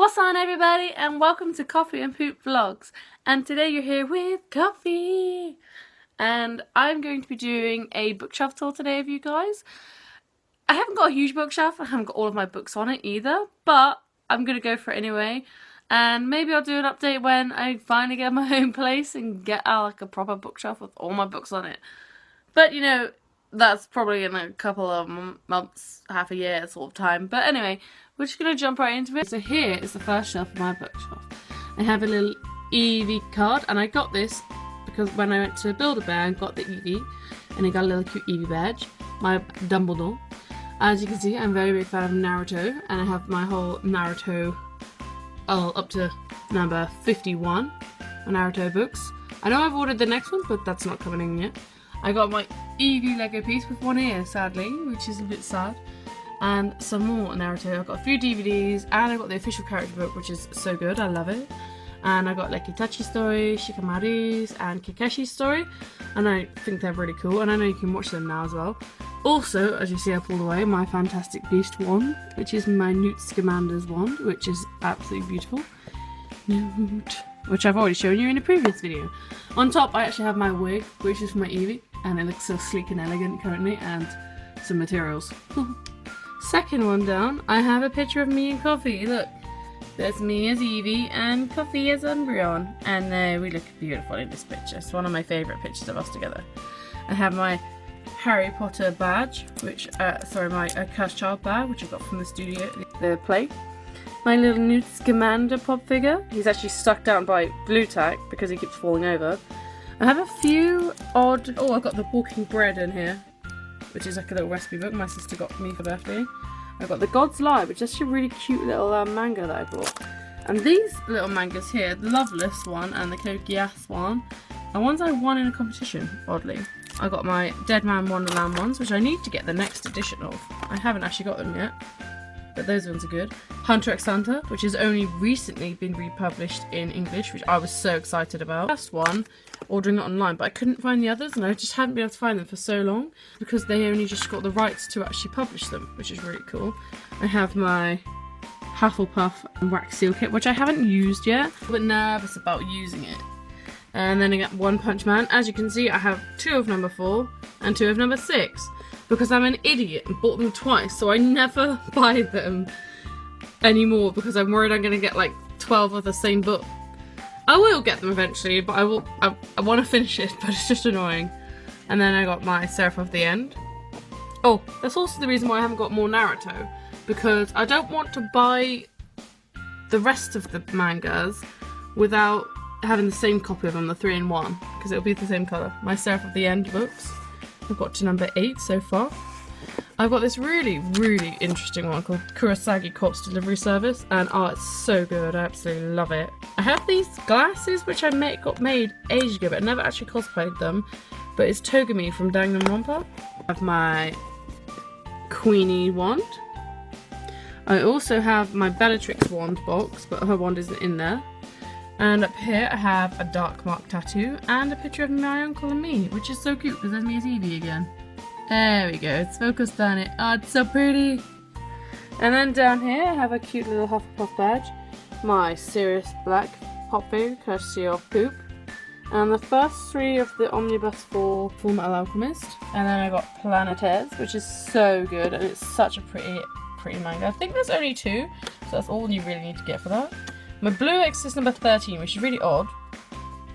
What's on, everybody, and welcome to Coffee and Poop Vlogs. And today you're here with Coffee, and I'm going to be doing a bookshelf tour today of you guys. I haven't got a huge bookshelf, I haven't got all of my books on it either, but I'm going to go for it anyway. And maybe I'll do an update when I finally get my own place and get like a proper bookshelf with all my books on it. But you know, that's probably in a couple of months, half a year sort of time. But anyway, we're just going to jump right into it. So here is the first shelf of my bookshelf. I have a little Eevee card, and I got this because when I went to Build-A-Bear and got the Eevee, and I got a little cute Eevee badge, my Dumbledore. As you can see, I'm a very big fan of Naruto, and I have my whole Naruto up to number 51 Naruto books. I know I've ordered the next one, but that's not coming in yet. I got my Eevee Lego piece with one ear, sadly, which is a bit sad. And some more Naruto. I've got a few DVDs, and I got the official character book, which is so good, I love it. And I got like Itachi's story, Shikamaru's, and Kakeshi's story. And I think they're really cool, and I know you can watch them now as well. Also, as you see up all the way, my Fantastic Beast wand, which is my Newt Scamander's wand, which is absolutely beautiful. Newt, which I've already shown you in a previous video. On top, I actually have my wig, which is for my Eevee, and it looks so sleek and elegant currently, and some materials. Second one down, I have a picture of me and Coffee. Look, there's me as Eevee and Coffee as Umbreon, and we look beautiful in this picture. It's one of my favourite pictures of us together. I have my Harry Potter badge, which, my Cursed Child badge, which I got from the studio, the play. My little Newt Scamander pop figure. He's actually stuck down by blue tack because he keeps falling over. I have a few odd... Oh, I've got the Walking Bread in here, which is like a little recipe book my sister got for me for birthday. I've got the God's Lie, which is actually a really cute little manga that I bought. And these little mangas here, the Loveless one and the Kokias one, are ones I won in a competition, oddly. I got my Dead Man Wonderland ones, which I need to get the next edition of. I haven't actually got them yet, but those ones are good. Hunter x Hunter, which has only recently been republished in English, which I was so excited about. First one, ordering it online, but I couldn't find the others, and I just hadn't been able to find them for so long because they only just got the rights to actually publish them, which is really cool. I have my Hufflepuff wax seal kit, which I haven't used yet, but nervous about using it. And then I got One Punch Man. As you can see, I have 2 of number 4 and 2 of number 6 because I'm an idiot and bought them twice, so I never buy them anymore because I'm worried I'm going to get like 12 of the same book. I will get them eventually, but I want to finish it, but it's just annoying. And then I got my Seraph of the End. Oh, that's also the reason why I haven't got more Naruto, because I don't want to buy the rest of the mangas without having the same copy of them, the 3-in-1, because it'll be the same colour. My Seraph of the End books. I've got to number 8 so far. I've got this really, really interesting one called Kurosagi Corpse Delivery Service, and oh, it's so good, I absolutely love it. I have these glasses which I got made ages ago, but I never actually cosplayed them, but it's Togami from Danganronpa. I have my Queenie wand. I also have my Bellatrix wand box, but her wand isn't in there. And up here I have a dark mark tattoo and a picture of my uncle and me, which is so cute because there's me as Eevee again. There we go, it's focused on it. Oh, it's so pretty. And then down here I have a cute little Hufflepuff badge, my Sirius Black pop figure, courtesy of Poop, and the first 3 of the Omnibus for Full Metal Alchemist. And then I got Planetes, which is so good, and it's such a pretty manga. I think there's only 2, so that's all you really need to get for that. My Blue X is number 13, which is really odd.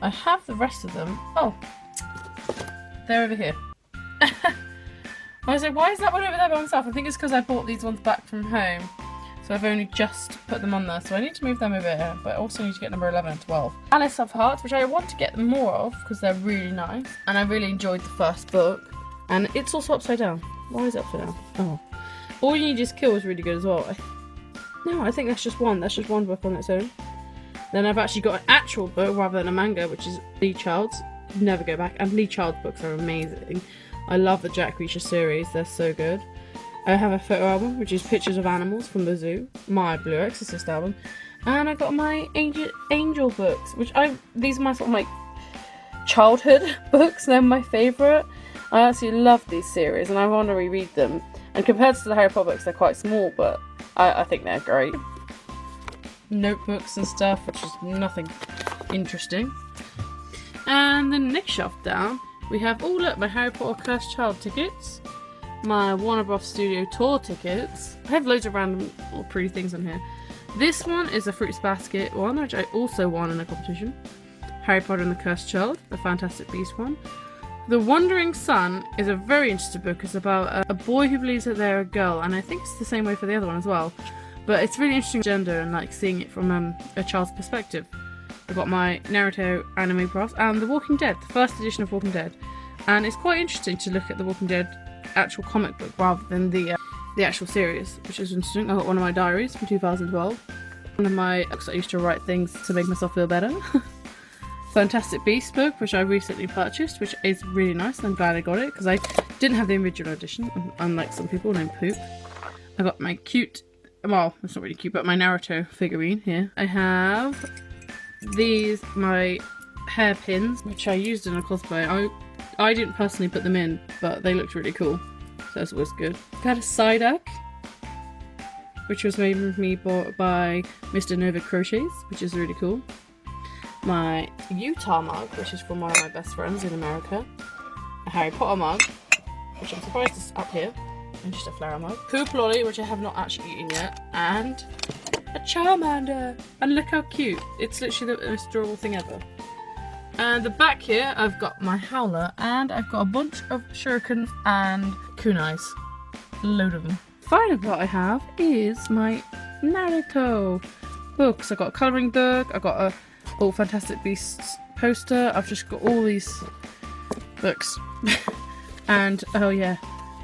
I have the rest of them. Oh, they're over here. I was like, why is that one over there by myself? I think it's because I bought these ones back from home. So I've only just put them on there. So I need to move them over here. But I also need to get number 11 and 12. Alice of Hearts, which I want to get more of because they're really nice. And I really enjoyed the first book. And it's also upside down. Why is it upside down? Oh. All You Need Is Kill is really good as well. No, I think that's just one. That's just one book on its own. Then I've actually got an actual book rather than a manga, which is Lee Child's. Never go back. And Lee Child's books are amazing. I love the Jack Reacher series. They're so good. I have a photo album, which is pictures of animals from the zoo. My Blue Exorcist album. And I got my Angel books, which these are my sort of like childhood books. They're my favourite. I absolutely love these series and I want to reread them. And compared to the Harry Potter books, they're quite small, but I think they're great. notebooks and stuff, which is nothing interesting. And the next shelf down, we have, oh look, my Harry Potter Cursed Child tickets, my Warner Bros. Studio tour tickets. I have loads of random little pretty things on here. This one is a Fruits Basket one, which I also won in a competition. Harry Potter and the Cursed Child, the Fantastic Beasts one. The Wandering Son is a very interesting book. It's about a boy who believes that they're a girl, and I think it's the same way for the other one as well. But it's really interesting gender and like seeing it from a child's perspective. I've got my Naruto anime pass and The Walking Dead, the first edition of Walking Dead. And it's quite interesting to look at The Walking Dead actual comic book rather than the actual series, which is interesting. I got one of my diaries from 2012. One of my books I used to write things to make myself feel better. Fantastic Beasts book, which I recently purchased, which is really nice. I'm glad I got it because I didn't have the original edition, unlike some people named Poop. I got my cute, well, it's not really cute, but my Naruto figurine here. I have these, my hairpins, which I used in a cosplay. I didn't personally put them in, but they looked really cool, so that's always good. Got a Psyduck, which was made with me by Mr. Nova Crochets, which is really cool. My Utah mug, which is from one of my best friends in America. A Harry Potter mug, which I'm surprised is up here, and just a flower mug. Poop Lolly, which I have not actually eaten yet, and a Charmander. And look how cute. It's literally the most adorable thing ever. And the back here, I've got my Howler, and I've got a bunch of shurikens and kunais. A load of them. Final what I have is my Naruto books. I've got a colouring book, I've got a All Fantastic Beasts poster, I've just got all these books. And, oh yeah,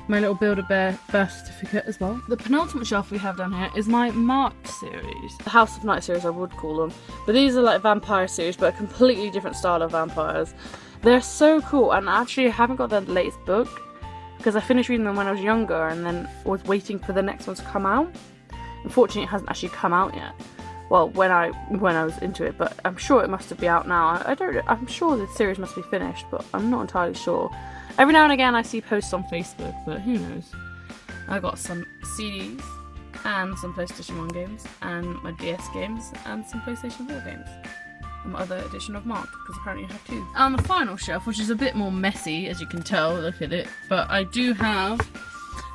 my little Build-A-Bear birth certificate as well. The penultimate shelf we have down here is my Marked series. The House of Night series I would call them. But these are like vampire series, but a completely different style of vampires. They're so cool, and actually I haven't got the latest book because I finished reading them when I was younger and then was waiting for the next one to come out. Unfortunately it hasn't actually come out yet. Well, when I was into it, but I'm sure it must be out now. I'm sure the series must be finished, but I'm not entirely sure. Every now and again I see posts on Facebook, but who knows. I got some CDs and some PlayStation 1 games and my DS games and some PlayStation 4 games. And my other edition of Mark, because apparently I have two. And the final shelf, which is a bit more messy, as you can tell, look at it, but I do have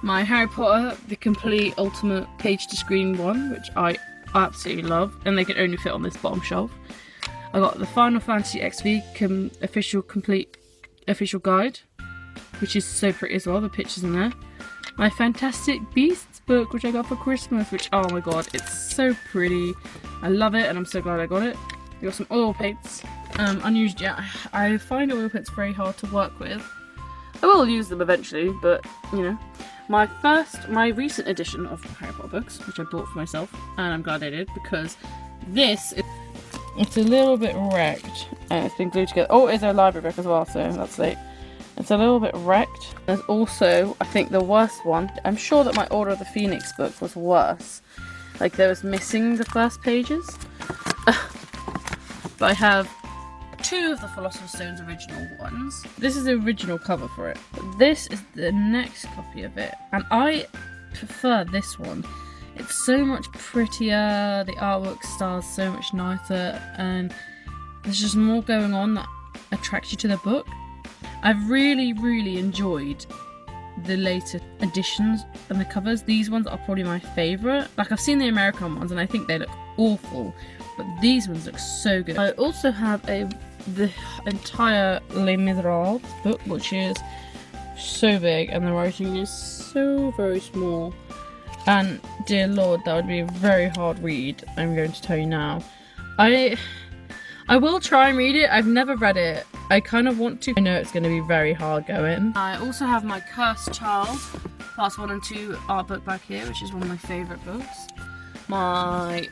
my Harry Potter, the complete ultimate page-to-screen one, which I absolutely love, and they can only fit on this bottom shelf. I got the Final Fantasy XV official guide, which is so pretty as well, the pictures in there. My Fantastic Beasts book, which I got for Christmas, which, oh my god, it's so pretty. I love it, and I'm so glad I got it. I got some oil paints, unused yet. I find oil paints very hard to work with. I will use them eventually, but, you know. My recent edition of Harry Potter books, which I bought for myself, and I'm glad I did, because it's a little bit wrecked, and it's been glued together. Oh, it's a library book as well, so that's late. It's a little bit wrecked. There's also, I think, the worst one. I'm sure that my Order of the Phoenix book was worse. Like, there was missing the first pages. But I have two of the Philosopher's Stone's original ones. This is the original cover for it. But this is the next copy of it. And I prefer this one. It's so much prettier, the artwork style's so much nicer, and there's just more going on that attracts you to the book. I've really, really enjoyed the later editions and the covers. These ones are probably my favourite. Like, I've seen the American ones and I think they look awful, but these ones look so good. I also have the entire Les Miserables book, which is so big and the writing is so very small. And dear lord, that would be a very hard read, I'm going to tell you now. I will try and read it. I've never read it. I kind of want to. I know it's going to be very hard going. I also have my Cursed Child, parts 1 and 2 art book back here, which is one of my favourite books. My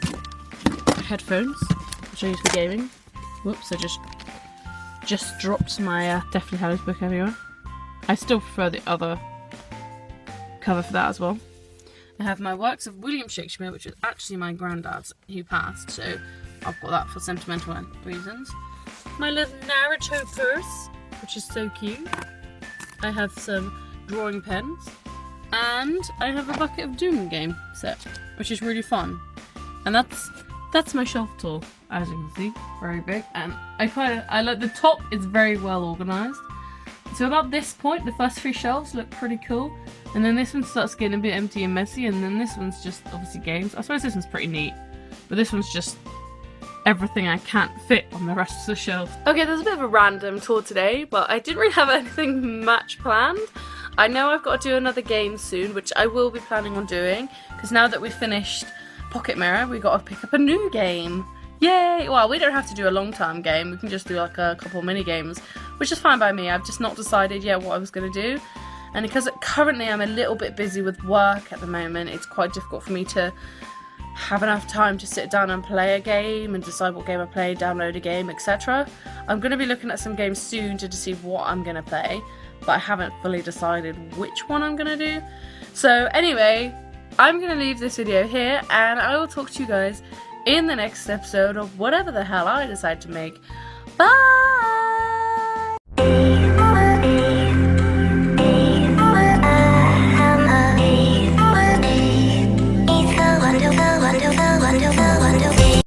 headphones, which I use for gaming. Whoops, I just dropped my Deathly Hallows book everywhere. I still prefer the other cover for that as well. I have my works of William Shakespeare, which is actually my granddad's, who passed, so I've got that for sentimental reasons. My little Naruto purse, which is so cute. I have some drawing pens, and I have a Bucket of Doom game set, which is really fun. And that's that's my shelf tour, as you can see, very big, and I like the top is very well organised. So about this point, the first 3 shelves look pretty cool, and then this one starts getting a bit empty and messy, and then this one's just obviously games. I suppose this one's pretty neat, but this one's just everything I can't fit on the rest of the shelf. Okay, there's a bit of a random tour today, but I didn't really have anything much planned. I know I've got to do another game soon, which I will be planning on doing, because now that we've finished Pocket Mirror, we've got to pick up a new game. Yay! Well, we don't have to do a long-term game, we can just do like a couple mini games, which is fine by me. I've just not decided yet what I was going to do, and because currently I'm a little bit busy with work at the moment, it's quite difficult for me to have enough time to sit down and play a game and decide what game I play, download a game, etc. I'm going to be looking at some games soon to see what I'm going to play, but I haven't fully decided which one I'm going to do. So anyway, I'm going to leave this video here, and I will talk to you guys in the next episode of whatever the hell I decide to make. Bye!